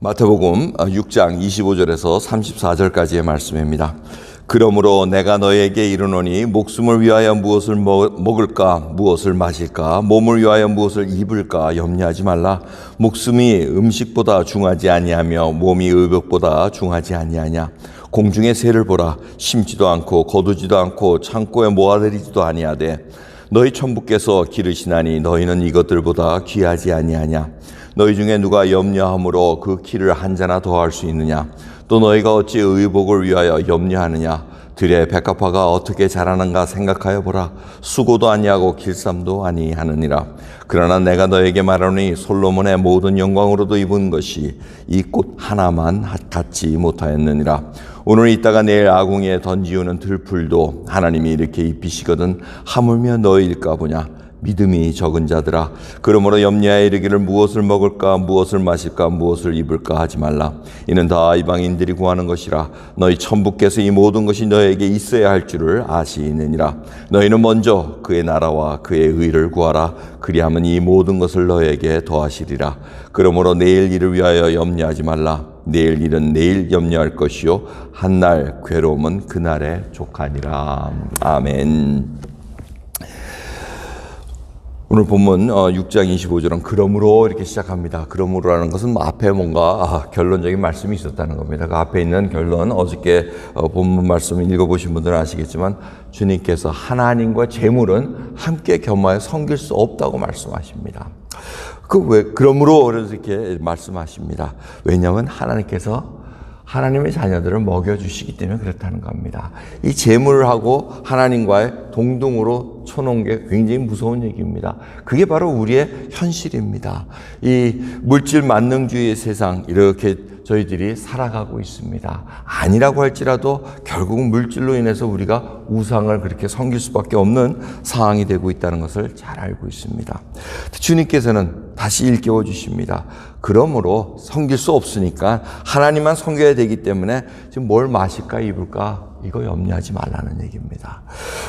마태복음 6장 25절에서 34절까지의 말씀입니다. 그러므로 내가 너에게 이르노니 목숨을 위하여 무엇을 먹을까 무엇을 마실까 몸을 위하여 무엇을 입을까 염려하지 말라. 목숨이 음식보다 중하지 아니하며 몸이 의복보다 중하지 아니하냐. 공중의 새를 보라. 심지도 않고 거두지도 않고 창고에 모아들이지도 아니하되 너희 천부께서 기르시나니 너희는 이것들보다 귀하지 아니하냐. 너희 중에 누가 염려함으로 그 키를 한 자나 더할 수 있느냐. 또 너희가 어찌 의복을 위하여 염려하느냐. 들의 백합화가 어떻게 자라는가 생각하여 보라. 수고도 아니하고 길쌈도 아니하느니라. 그러나 내가 너에게 말하노니 솔로몬의 모든 영광으로도 입은 것이 이 꽃 하나만 갖지 못하였느니라. 오늘 있다가 내일 아궁이에 던지우는 들풀도 하나님이 이렇게 입히시거든 하물며 너희일까 보냐. 믿음이 적은 자들아, 그러므로 염려하여 이르기를 무엇을 먹을까 무엇을 마실까 무엇을 입을까 하지 말라. 이는 다 이방인들이 구하는 것이라. 너희 천부께서 이 모든 것이 너에게 있어야 할 줄을 아시느니라. 너희는 먼저 그의 나라와 그의 의를 구하라. 그리하면 이 모든 것을 너에게 더하시리라. 그러므로 내일 일을 위하여 염려하지 말라. 내일 일은 내일 염려할 것이요 한날 괴로움은 그날에 족하니라. 아멘. 오늘 본문 6장 25절은 그러므로 이렇게 시작합니다. 그러므로라는 것은 앞에 뭔가 결론적인 말씀이 있었다는 겁니다. 그 앞에 있는 결론, 어저께 본문 말씀을 읽어보신 분들은 아시겠지만 주님께서 하나님과 재물은 함께 겸하여 섬길 수 없다고 말씀하십니다. 그러므로 이렇게 말씀하십니다. 왜냐하면 하나님의 자녀들을 먹여주시기 때문에 그렇다는 겁니다. 이 재물하고 하나님과의 동등으로 쳐놓은 게 굉장히 무서운 얘기입니다. 그게 바로 우리의 현실입니다. 이 물질 만능주의의 세상, 이렇게 저희들이 살아가고 있습니다. 아니라고 할지라도 결국 물질로 인해서 우리가 우상을 그렇게 섬길 수밖에 없는 상황이 되고 있다는 것을 잘 알고 있습니다. 주님께서는 다시 일깨워 주십니다. 그러므로 섬길 수 없으니까 하나님만 섬겨야 되기 때문에 지금 뭘 마실까 입을까 이거 염려하지 말라는 얘기입니다.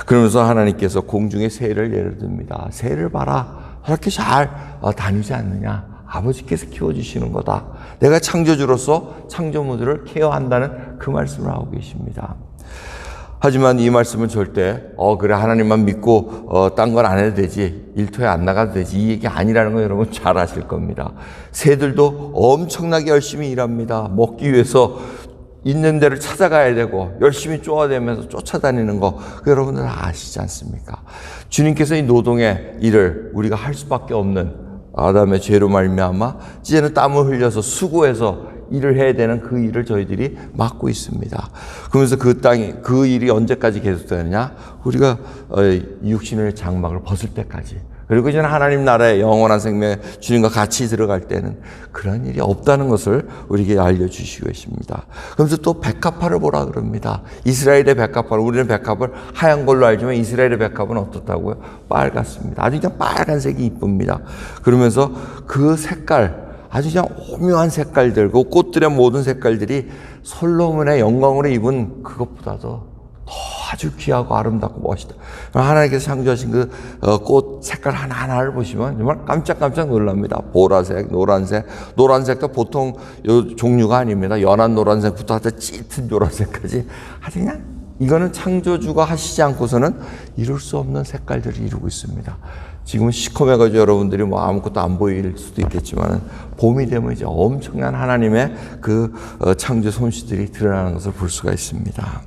그러면서 하나님께서 공중의 새를 예를 듭니다. 새를 봐라. 그렇게 잘 다니지 않느냐. 아버지께서 키워주시는 거다. 내가 창조주로서 창조물들을 케어한다는 그 말씀을 하고 계십니다. 하지만 이 말씀은 절대 그래 하나님만 믿고 딴 건 안 해도 되지, 일터에 안 나가도 되지, 이 얘기 아니라는 거 여러분 잘 아실 겁니다. 새들도 엄청나게 열심히 일합니다. 먹기 위해서 있는 데를 찾아가야 되고 열심히 쪼아대면서 쫓아다니는 거 여러분들 아시지 않습니까? 주님께서 이 노동의 일을 우리가 할 수밖에 없는 아담의 죄로 말미암아 이제는 땀을 흘려서 수고해서 일을 해야 되는 그 일을 저희들이 맡고 있습니다. 그러면서 그 일이 언제까지 계속되느냐? 우리가 육신의 장막을 벗을 때까지. 그리고 이제는 하나님 나라의 영원한 생명에 주님과 같이 들어갈 때는 그런 일이 없다는 것을 우리에게 알려주시고 계십니다. 그러면서 또 백합화를 보라 그럽니다. 이스라엘의 백합화, 우리는 백합을 하얀 걸로 알지만 이스라엘의 백합은 어떻다고요? 빨갛습니다. 아주 그냥 빨간색이 이쁩니다. 그러면서 그 색깔, 아주 그냥 오묘한 색깔들, 그 꽃들의 모든 색깔들이 솔로몬의 영광으로 입은 그것보다도 더 아주 귀하고 아름답고 멋있다. 하나님께서 창조하신 그 꽃 색깔 하나하나를 보시면 정말 깜짝깜짝 놀랍니다. 보라색, 노란색도 보통 종류가 아닙니다. 연한 노란색부터 하여튼 짙은 노란색까지 아주 그냥 이거는 창조주가 하시지 않고서는 이룰 수 없는 색깔들을 이루고 있습니다. 지금은 시커매가지고 여러분들이 아무것도 안 보일 수도 있겠지만 봄이 되면 이제 엄청난 하나님의 그 창조 솜씨들이 드러나는 것을 볼 수가 있습니다.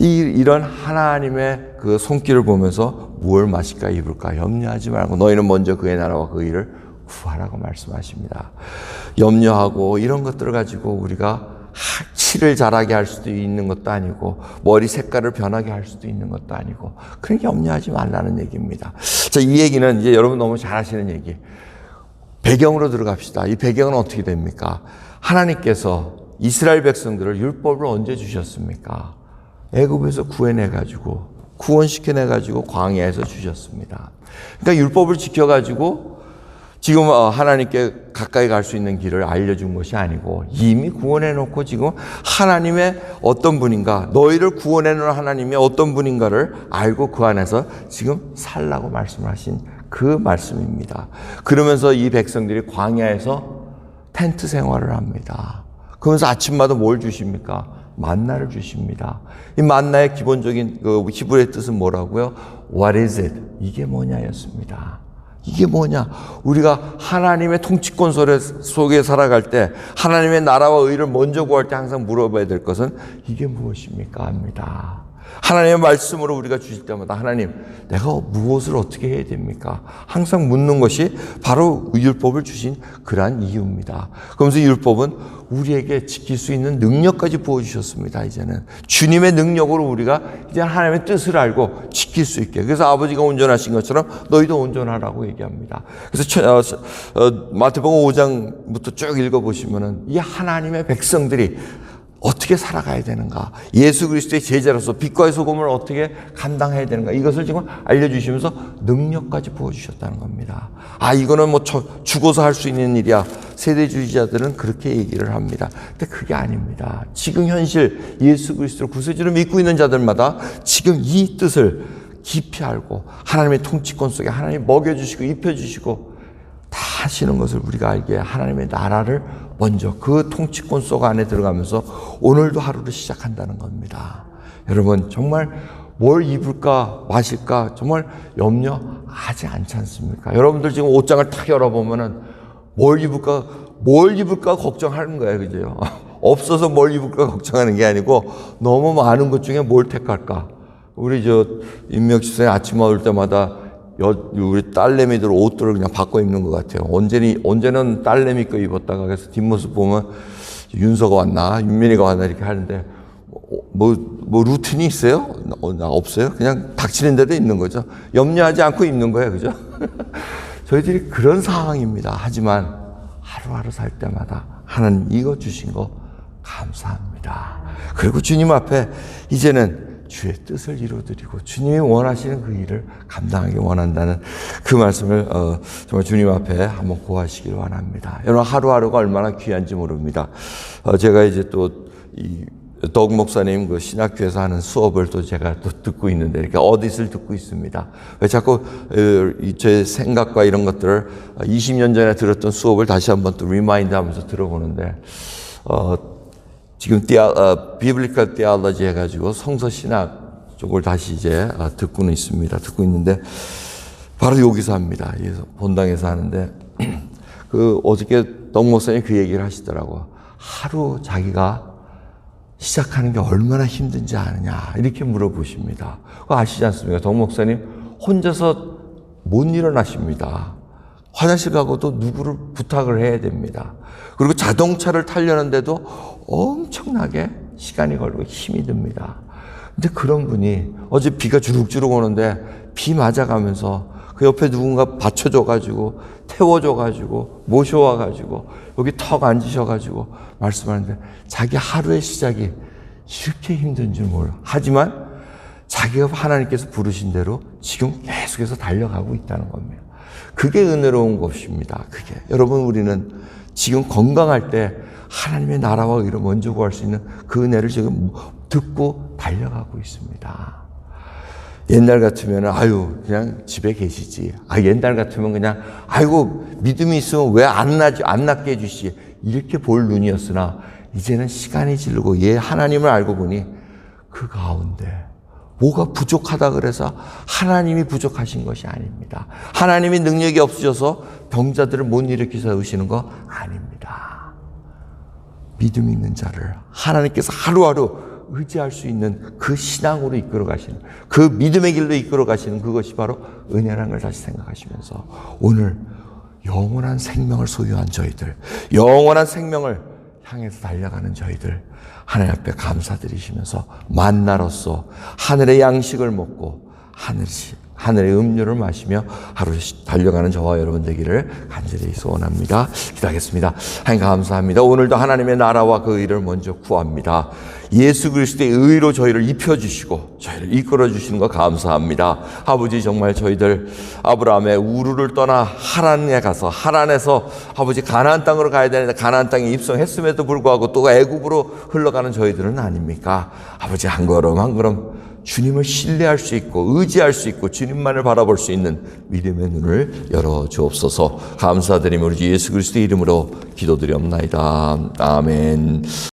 이런 하나님의 그 손길을 보면서 무엇을 마실까 입을까 염려하지 말고 너희는 먼저 그의 나라와 그 일을 구하라고 말씀하십니다. 염려하고 이런 것들을 가지고 우리가 치를 자라게 할 수도 있는 것도 아니고 머리 색깔을 변하게 할 수도 있는 것도 아니고 그러니까 염려하지 말라는 얘기입니다. 자, 이 얘기는 이제 여러분 너무 잘 아시는 얘기. 배경으로 들어갑시다. 이 배경은 어떻게 됩니까? 하나님께서 이스라엘 백성들을 율법을 언제 주셨습니까? 애굽에서 구원시켜내가지고 광야에서 주셨습니다. 그러니까 율법을 지켜가지고 지금 하나님께 가까이 갈 수 있는 길을 알려준 것이 아니고 이미 구원해놓고 지금 하나님의 어떤 분인가, 너희를 구원해놓은 하나님이 어떤 분인가를 알고 그 안에서 지금 살라고 말씀을 하신 그 말씀입니다. 그러면서 이 백성들이 광야에서 텐트 생활을 합니다. 그러면서 아침마다 뭘 주십니까? 만나를 주십니다. 이 만나의 기본적인 그 히브리의 뜻은 뭐라고요? What is it? 이게 뭐냐였습니다. 이게 뭐냐? 우리가 하나님의 통치권 속에 살아갈 때 하나님의 나라와 의를 먼저 구할 때 항상 물어봐야 될 것은 이게 무엇입니까? 합니다. 하나님의 말씀으로 우리가 주실 때마다 하나님, 내가 무엇을 어떻게 해야 됩니까? 항상 묻는 것이 바로 율법을 주신 그러한 이유입니다. 그러면서 율법은 우리에게 지킬 수 있는 능력까지 부어주셨습니다. 이제는 주님의 능력으로 우리가 이제 하나님의 뜻을 알고 지킬 수 있게. 그래서 아버지가 온전하신 것처럼 너희도 온전하라고 얘기합니다. 그래서 마태복음 5장부터 쭉 읽어보시면은 이 하나님의 백성들이 어떻게 살아가야 되는가, 예수 그리스도의 제자로서 빛과 소금을 어떻게 감당해야 되는가, 이것을 지금 알려주시면서 능력까지 부어주셨다는 겁니다. 이거는 뭐 죽어서 할 수 있는 일이야. 세대주의자들은 그렇게 얘기를 합니다. 근데 그게 아닙니다. 지금 현실 예수 그리스도를 구세주로 믿고 있는 자들마다 지금 이 뜻을 깊이 알고 하나님의 통치권 속에 하나님이 먹여주시고 입혀주시고 다 하시는 것을 우리가 알기에 하나님의 나라를 먼저 그 통치권 속 안에 들어가면서 오늘도 하루를 시작한다는 겁니다. 여러분, 정말 뭘 입을까 마실까 정말 염려하지 않지 않습니까? 여러분들 지금 옷장을 탁 열어보면은 뭘 입을까 걱정하는 거예요. 그죠? 없어서 뭘 입을까 걱정하는 게 아니고 너무 많은 것 중에 뭘 택할까? 우리 임명식 선생님 아침 올 때마다 우리 딸내미들 옷들을 그냥 바꿔 입는 것 같아요. 언제는 딸내미 거 입었다가 그래서 뒷모습 보면 윤서가 왔나 윤민이가 왔나 이렇게 하는데 뭐 루틴이 있어요? 없어요? 그냥 닥치는 대로 입는 거죠. 염려하지 않고 입는 거예요. 그죠? 저희들이 그런 상황입니다. 하지만 하루하루 살 때마다 하나님 이거 주신 거 감사합니다. 그리고 주님 앞에 이제는 주의 뜻을 이루어드리고 주님이 원하시는 그 일을 감당하기 원한다는 그 말씀을 정말 주님 앞에 한번 고하시길 원합니다. 여러분, 하루하루가 얼마나 귀한지 모릅니다. 제가 이제 또 이 덕 목사님 그 신학교에서 하는 수업을 또 제가 또 듣고 있는데 이렇게 어디를 듣고 있습니다. 왜 자꾸 제 생각과 이런 것들을 20년 전에 들었던 수업을 다시 한번 또 리마인드 하면서 들어보는데 지금 비블리컬 테올로지 해가지고 성서 신학 쪽을 다시 이제 듣고는 있습니다. 듣고 있는데 바로 여기서 합니다. 본당에서 하는데 어저께 덕 목사님 그 얘기를 하시더라고. 하루 자기가 시작하는 게 얼마나 힘든지 아느냐 이렇게 물어보십니다. 그거 아시지 않습니까? 덕 목사님 혼자서 못 일어나십니다. 화장실 가고도 누구를 부탁을 해야 됩니다. 그리고 자동차를 타려는데도 엄청나게 시간이 걸리고 힘이 듭니다. 근데 그런 분이 어제 비가 주룩주룩 오는데 비 맞아가면서 그 옆에 누군가 받쳐줘가지고 태워줘가지고 모셔와가지고 여기 턱 앉으셔가지고 말씀하는데 자기 하루의 시작이 이렇게 힘든 줄 몰라. 하지만 자기가 하나님께서 부르신 대로 지금 계속해서 달려가고 있다는 겁니다. 그게 은혜로운 것입니다. 그게 여러분, 우리는 지금 건강할 때 하나님의 나라와 의를 먼저 구할 수 있는 그 은혜를 지금 듣고 달려가고 있습니다. 옛날 같으면 그냥 집에 계시지. 옛날 같으면 그냥 믿음이 있으면 왜 안 낫게 해주시. 이렇게 볼 눈이었으나 이제는 시간이 지르고 하나님을 알고 보니 그 가운데 뭐가 부족하다 그래서 하나님이 부족하신 것이 아닙니다. 하나님이 능력이 없으셔서 병자들을 못 일으켜 세우시는 거 아닙니다. 믿음 있는 자를 하나님께서 하루하루 의지할 수 있는 그 신앙으로 이끌어 가시는, 그 믿음의 길로 이끌어 가시는 그것이 바로 은혜라는 걸 다시 생각하시면서 오늘 영원한 생명을 소유한 저희들, 영원한 생명을 향해서 달려가는 저희들 하나님 앞에 감사드리시면서 만나로서 하늘의 양식을 먹고 하늘의 음료를 마시며 하루 달려가는 저와 여러분 되기를 간절히 소원합니다. 기도하겠습니다. 하나님 감사합니다. 오늘도 하나님의 나라와 그 의를 먼저 구합니다. 예수 그리스도의 의로 저희를 입혀주시고 저희를 이끌어주시는 거 감사합니다. 아버지, 정말 저희들 아브라함의 우르를 떠나 하란에 가서 하란에서 아버지 가나안 땅으로 가야 되는데 가나안 땅에 입성했음에도 불구하고 또 애굽으로 흘러가는 저희들은 아닙니까? 아버지, 한 걸음 한 걸음 주님을 신뢰할 수 있고 의지할 수 있고 주님만을 바라볼 수 있는 믿음의 눈을 열어 주옵소서. 감사드리며 우리 주 예수 그리스도의 이름으로 기도드리옵나이다. 아멘.